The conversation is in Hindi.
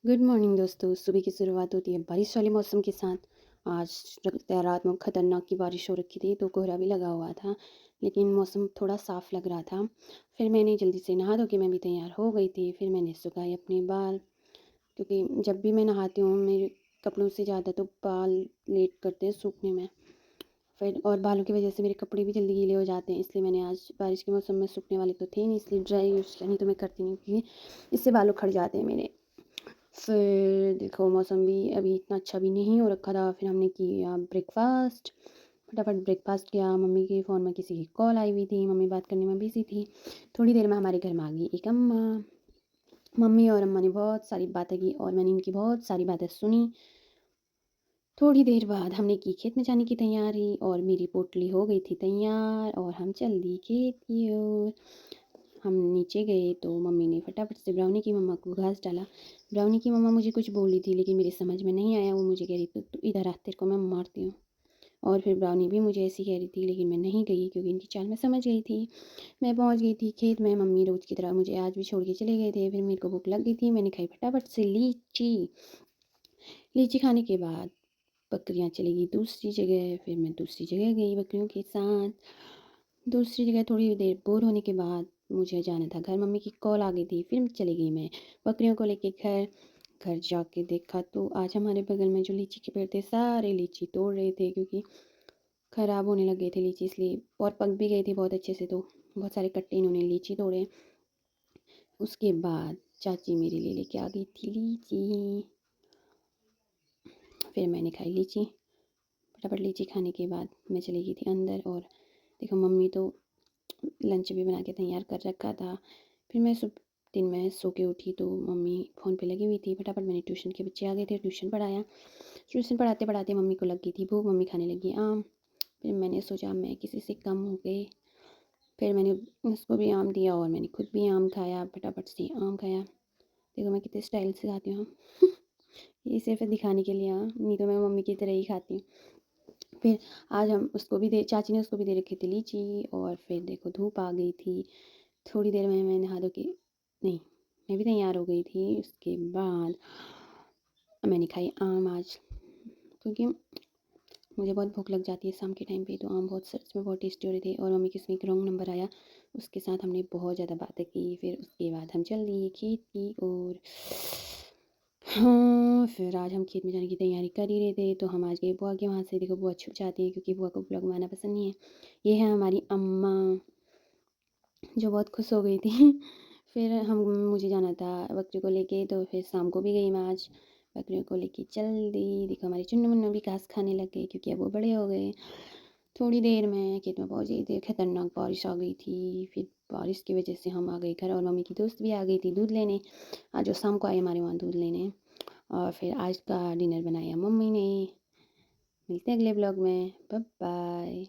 गुड मॉर्निंग दोस्तों। सुबह की शुरुआत होती है बारिश वाले मौसम के साथ। आज लगता है रात में खतरनाक की बारिश हो रखी थी तो कोहरा भी लगा हुआ था, लेकिन मौसम थोड़ा साफ लग रहा था। फिर मैंने जल्दी से नहा धो के मैं भी तैयार हो गई थी। फिर मैंने सुखाए अपने बाल, क्योंकि जब भी मैं नहाती हूँ मेरे कपड़ों से ज़्यादा तो बाल लेट करते हैं सूखने में। फिर और बालों की वजह से मेरे कपड़े भी जल्दी गीले हो जाते हैं, इसलिए मैंने आज बारिश के मौसम में सूखने वाले तो थे नहीं, इसलिए ड्राई यूज़ किया, नहीं तो मैं करती नहीं क्योंकि इससे बालों खड़ जाते हैं मेरे। फिर देखो मौसम भी अभी इतना अच्छा भी नहीं हो रखा था। फिर हमने किया ब्रेकफ़ास्ट, फटाफट ब्रेकफ़ास्ट किया। मम्मी के फ़ोन में किसी की कॉल आई हुई थी, मम्मी बात करने में बिज़ी थी। थोड़ी देर में हमारे घर में आ गई एक अम्मा। मम्मी और अम्मा ने बहुत सारी बातें की और मैंने इनकी बहुत सारी बातें सुनी। थोड़ी देर बाद हमने की खेत में जाने की तैयारी और मेरी पोटली हो गई थी तैयार और हम चल दिए खेत की ओर। हम नीचे गए तो मम्मी ने फटाफट से ब्राउनी की मम्मा को घास डाला। ब्राउनी की मम्मा मुझे कुछ बोली थी लेकिन मेरे समझ में नहीं आया। वो मुझे कह रही थी तू इधर आ, तेरे को मैं मारती हूँ। और फिर ब्राउनी भी मुझे ऐसी कह रही थी लेकिन मैं नहीं गई क्योंकि इनकी चाल मैं समझ गई थी। मैं पहुंच गई थी खेत में। मम्मी रोज़ की तरह मुझे आज भी छोड़ के चले गए थे। फिर मेरे को भूख लग गई थी, मैंने खाई फटाफट से लीची। लीची खाने के बाद बकरियाँ चली गई दूसरी जगह। फिर मैं दूसरी जगह गई बकरियों के साथ। दूसरी जगह थोड़ी देर बोर होने के बाद मुझे जाना था घर। मम्मी की कॉल आ गई थी, फिर चली गई मैं बकरियों को लेके घर। घर जाके देखा तो आज हमारे बगल में जो लीची के पेड़ थे सारे लीची तोड़ रहे थे, क्योंकि ख़राब होने लग गए थे लीची, इसलिए और पक भी गए थे बहुत अच्छे से, तो बहुत सारे कट्टे इन्होंने लीची तोड़े। उसके बाद चाची मेरे लिए लेके आ गई थी लीची। फिर मैंने खाई लीची। फटाफट लीची खाने के बाद मैं चली गई थी अंदर। और देखो मम्मी तो लंच भी बना के तैयार कर रखा था। फिर मैं दिन में सो के उठी तो मम्मी फ़ोन पे लगी हुई थी। फटाफट मैंने ट्यूशन के बच्चे आ गए थे, ट्यूशन पढ़ाया। ट्यूशन पढ़ाते पढ़ाते मम्मी को लग गई थी भूख, मम्मी खाने लगी आम। फिर मैंने सोचा मैं किसी से कम हो गई। फिर मैंने उसको भी आम दिया और मैंने खुद भी आम खाया। फटाफट से आम खाया। देखो मैं कितने स्टाइल से खाती हूँ ये सिर्फ दिखाने के लिए, हाँ, नहीं तो मैं मम्मी की तरह ही खाती हूँ। फिर आज हम उसको भी दे चाची ने उसको भी दे रखी थी लीची। और फिर देखो धूप आ गई थी। थोड़ी देर में मैं नहा धो के, नहीं, मैं भी तैयार हो गई थी। उसके बाद मैंने खाई आम आज, क्योंकि मुझे बहुत भूख लग जाती है शाम के टाइम पे, तो आम बहुत सच में बहुत टेस्टी हो रहे थे। और मम्मी के उसमें एक रॉन्ग नंबर आया, उसके साथ हमने बहुत ज़्यादा बातें की। फिर उसके बाद हम चल दिए खेत की ओर। हाँ, फिर आज हम खेत में जाने की तैयारी कर ही रहे थे तो हम आज गए बुआ के वहाँ से। देखो बुआ छुप जाती है क्योंकि बुआ को ब्लॉग बनाना पसंद नहीं है। ये है हमारी अम्मा, जो बहुत खुश हो गई थी फिर हम मुझे जाना था बकरी को लेके, तो फिर शाम को भी गई मैं आज बकरियों को लेके चल दी। देखो हमारे चुन्नू मुन्नू भी घास खाने लग गए क्योंकि अब वो बड़े हो गए। थोड़ी देर में खेत में पहुंच गई थी, खतरनाक बारिश आ गई थी। फिर बारिश की वजह से हम आ गए घर और मम्मी की दोस्त भी आ गई थी दूध लेने। आज वो शाम को आई हमारे वहाँ दूध लेने। और फिर आज का डिनर बनाया मम्मी ने। मिलते हैं अगले ब्लॉग में। Bye bye.